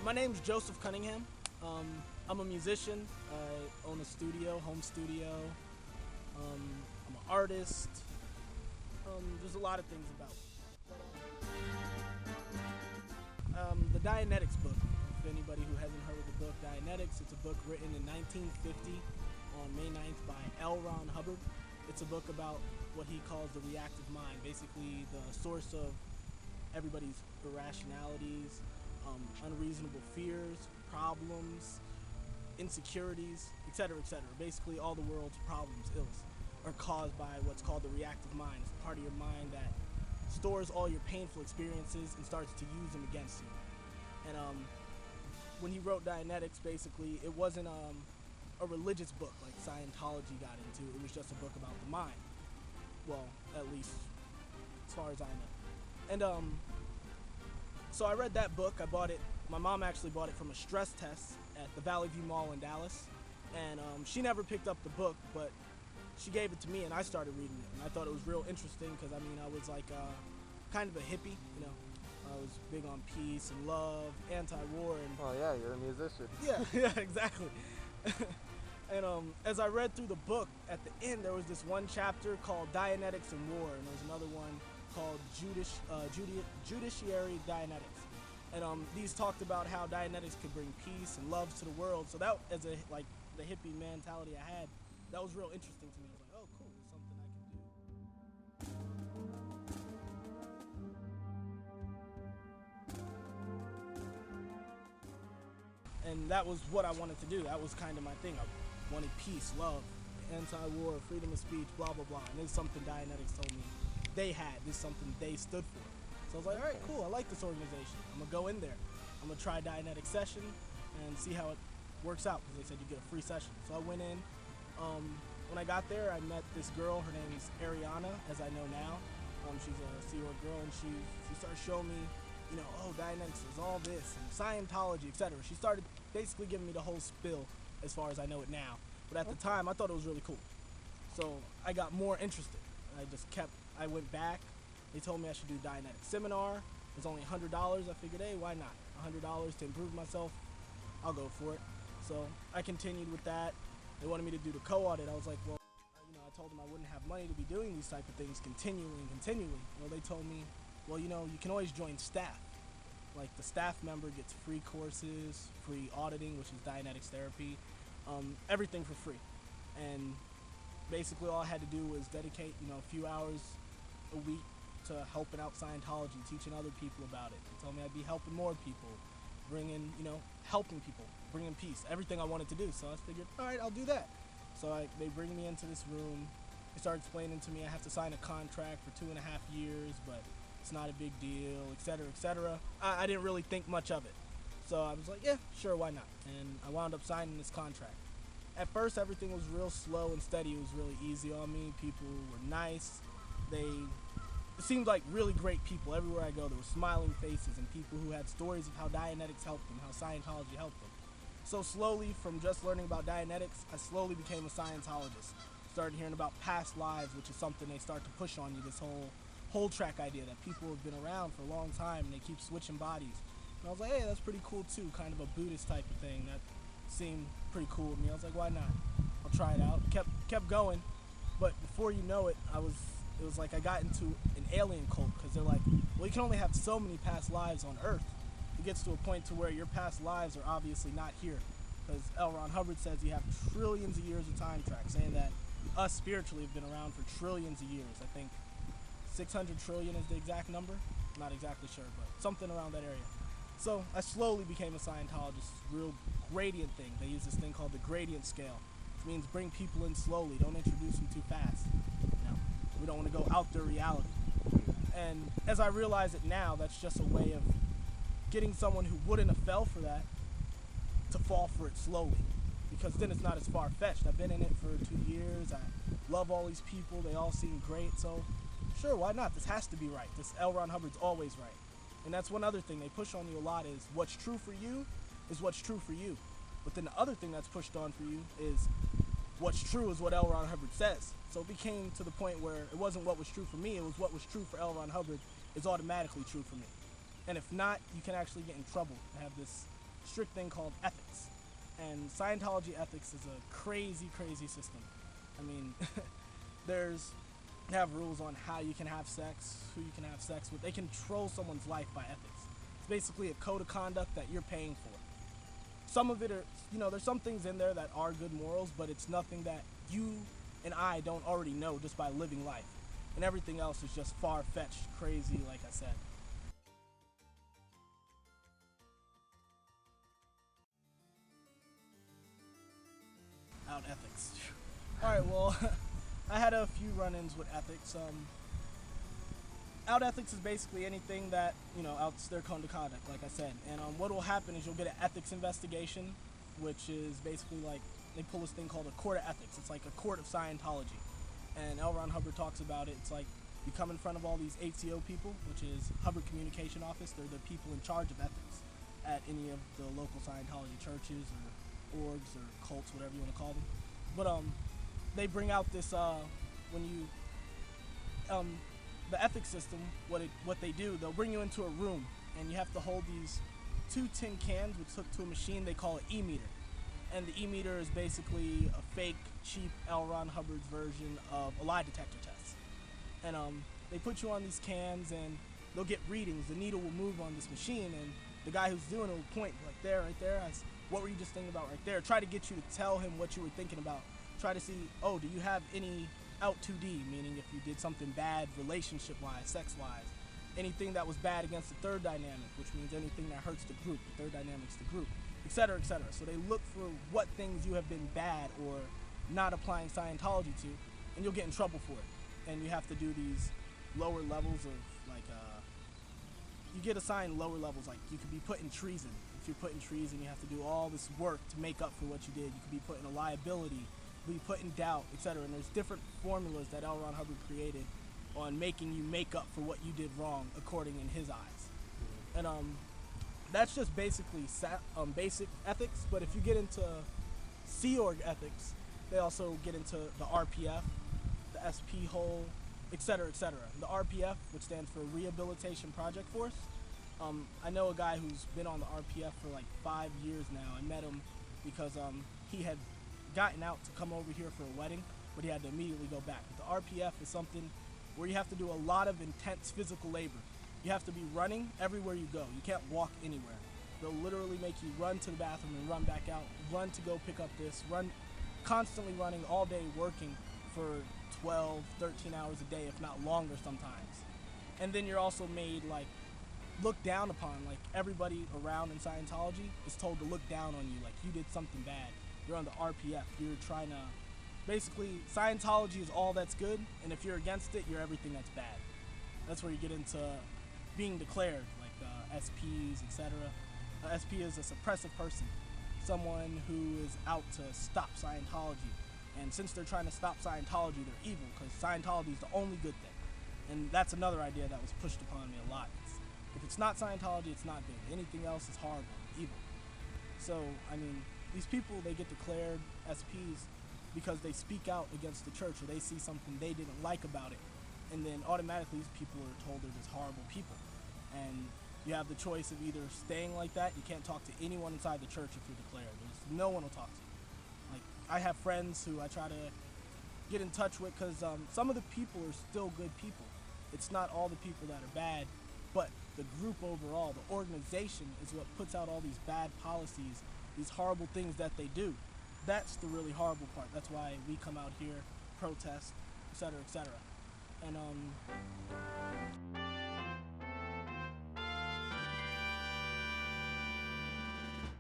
Alright, my name's Joseph Cunningham. I'm a musician. I own a studio, home studio. I'm an artist. There's a lot of things about it. The Dianetics book. If anybody who hasn't heard of the book Dianetics, it's a book written in 1950 on May 9th by L. Ron Hubbard. It's a book about what he calls the reactive mind, basically the source of everybody's irrationalities, unreasonable fears, problems, insecurities, etc., etc. Basically all the world's problems, ills, are caused by what's called the reactive mind. It's a part of your mind that stores all your painful experiences and starts to use them against you. And when he wrote Dianetics, basically it wasn't a religious book like Scientology got into. It was just a book about the mind. Well, at least as far as I know. And so I read that book. I bought it. My mom actually bought it from a stress test at the Valley View Mall in Dallas. And she never picked up the book, but she gave it to me and I started reading it. And I thought it was real interesting because, I mean, I was like kind of a hippie, you know. I was big on peace and love, anti-war. And oh yeah, you're a musician. Yeah, exactly. And as I read through the book, at the end there was this one chapter called Dianetics and War, and there was another one called Judiciary Dianetics. And these talked about how Dianetics could bring peace and love to the world. So that, as a like the hippie mentality I had, that was real interesting to me. I was like, oh cool, it's something I can do. And that was what I wanted to do. That was kind of my thing. I wanted peace, love, anti-war, freedom of speech, blah, blah, blah. And this is something Dianetics told me they had. This is something they stood for. So I was like, all right, cool. I like this organization. I'm going to go in there. I'm going to try Dianetics session and see how it works out, because they said you get a free session. So I went in. When I got there, I met this girl. Her name is Ariana, as I know now. She's a Sea Org girl, and she started showing me, you know, oh, Dianetics is all this, and Scientology, etc. She started basically giving me the whole spill as far as I know it now. But at the time, I thought it was really cool. So I got more interested. I went back. They told me I should do Dianetics seminar. It was only $100. I figured, hey, why not? $100 to improve myself, I'll go for it. So I continued with that. They wanted me to do the co-audit. I was like, well, you know, I told them I wouldn't have money to be doing these type of things continually. Well, they told me, well, you know, you can always join staff. Like the staff member gets free courses, free auditing, which is Dianetics therapy, everything for free. And basically all I had to do was dedicate, you know, a few hours a week to helping out Scientology, teaching other people about it. They told me I'd be helping more people, helping people, bringing peace, everything I wanted to do. So I figured, all right, I'll do that. So they bring me into this room. They start explaining to me I have to sign a contract for 2.5 years, but it's not a big deal, etc., etc. I didn't really think much of it. So I was like, yeah, sure, why not? And I wound up signing this contract. At first, everything was real slow and steady. It was really easy on me. People were nice. It seemed like really great people. Everywhere I go, there were smiling faces and people who had stories of how Dianetics helped them, how Scientology helped them. So slowly, from just learning about Dianetics, I slowly became a Scientologist. Started hearing about past lives, which is something they start to push on you, this whole track idea that people have been around for a long time and they keep switching bodies. And I was like, hey, that's pretty cool too, kind of a Buddhist type of thing. That seemed pretty cool to me. I was like, why not? I'll try it out. Kept going, but before you know it, it was like I got into an alien cult, because they're like, well, you can only have so many past lives on Earth. It gets to a point to where your past lives are obviously not here, because L. Ron Hubbard says you have trillions of years of time track, saying that us spiritually have been around for trillions of years. I think 600 trillion is the exact number. I'm not exactly sure, but something around that area. So I slowly became a Scientologist, real gradient thing. They use this thing called the gradient scale, which means bring people in slowly, don't introduce them too fast. You know, we don't want to go out their reality. And as I realize it now, that's just a way of getting someone who wouldn't have fell for that to fall for it slowly, because then it's not as far-fetched. I've been in it for 2 years. I love all these people. They all seem great. So sure, why not? This has to be right. This L. Ron Hubbard's always right. And that's one other thing they push on you a lot, is what's true for you is what's true for you. But then the other thing that's pushed on for you is what's true is what L. Ron Hubbard says. So it became to the point where it wasn't what was true for me, it was what was true for L. Ron Hubbard is automatically true for me. And if not, you can actually get in trouble and have this strict thing called ethics. And Scientology ethics is a crazy, crazy system. I mean, they have rules on how you can have sex, who you can have sex with. They control someone's life by ethics. It's basically a code of conduct that you're paying for. Some of it are, there's some things in there that are good morals, but it's nothing that you and I don't already know just by living life. And everything else is just far-fetched, crazy, like I said. Out ethics. Alright, well, I had a few run-ins with ethics. Out ethics is basically anything that, outs their code of conduct, like I said. And what will happen is you'll get an ethics investigation, which is basically like, they pull this thing called a court of ethics. It's like a court of Scientology. And L. Ron Hubbard talks about it. It's like you come in front of all these HCO people, which is Hubbard Communication Office. They're the people in charge of ethics at any of the local Scientology churches or orgs or cults, whatever you want to call them. But they bring out this when you the ethics system. What they do, they'll bring you into a room and you have to hold these 2 tin cans, which hooked to a machine they call an e-meter. And the e-meter is basically a fake, cheap L. Ron Hubbard's version of a lie detector test. And they put you on these cans and they'll get readings. The needle will move on this machine and the guy who's doing it will point like there, right there. What were you just thinking about right there? Try to get you to tell him what you were thinking about. Try to see, do you have any out 2D, meaning if you did something bad relationship-wise, sex-wise, anything that was bad against the third dynamic, which means anything that hurts the group, the third dynamic's the group, etc., etc. So they look for what things you have been bad or not applying Scientology to, and you'll get in trouble for it. And you have to do these lower levels of, like, you get assigned lower levels, like you could be put in treason. If you're put in treason, you have to do all this work to make up for what you did. You could be put in a liability, be put in doubt, etc. And there's different formulas that L. Ron Hubbard created on making you make up for what you did wrong, according in his eyes. And that's just basically basic ethics. But if you get into Sea Org ethics, they also get into the RPF, the SP whole, etc., etc. The RPF, which stands for Rehabilitation Project Force. I know a guy who's been on the RPF for like 5 years now. I met him because he had gotten out to come over here for a wedding, but he had to immediately go back. But the RPF is something where you have to do a lot of intense physical labor. You have to be running everywhere you go. You can't walk anywhere. They'll literally make you run to the bathroom and run back out, run to go pick up this, run, constantly running all day, working for 12, 13 hours a day, if not longer sometimes. And then you're also made, like, looked down upon. Like, everybody around in Scientology is told to look down on you, like you did something bad. You're on the RPF. You're trying to, basically, Scientology is all that's good, and if you're against it, you're everything that's bad. That's where you get into being declared, like SPs, etc. SP is a suppressive person, someone who is out to stop Scientology. And since they're trying to stop Scientology, they're evil, because Scientology is the only good thing. And that's another idea that was pushed upon me a lot. If it's not Scientology, it's not good. Anything else is horrible, evil. So, I mean, these people, they get declared SPs because they speak out against the church or they see something they didn't like about it. And then automatically these people are told they're just horrible people. And you have the choice of either staying like that. You can't talk to anyone inside the church if you're declared. There's no one will talk to you. Like, I have friends who I try to get in touch with because some of the people are still good people. It's not all the people that are bad, but the group overall, the organization is what puts out all these bad policies, these horrible things that they do. That's the really horrible part. That's why we come out here, protest, etc., etc. And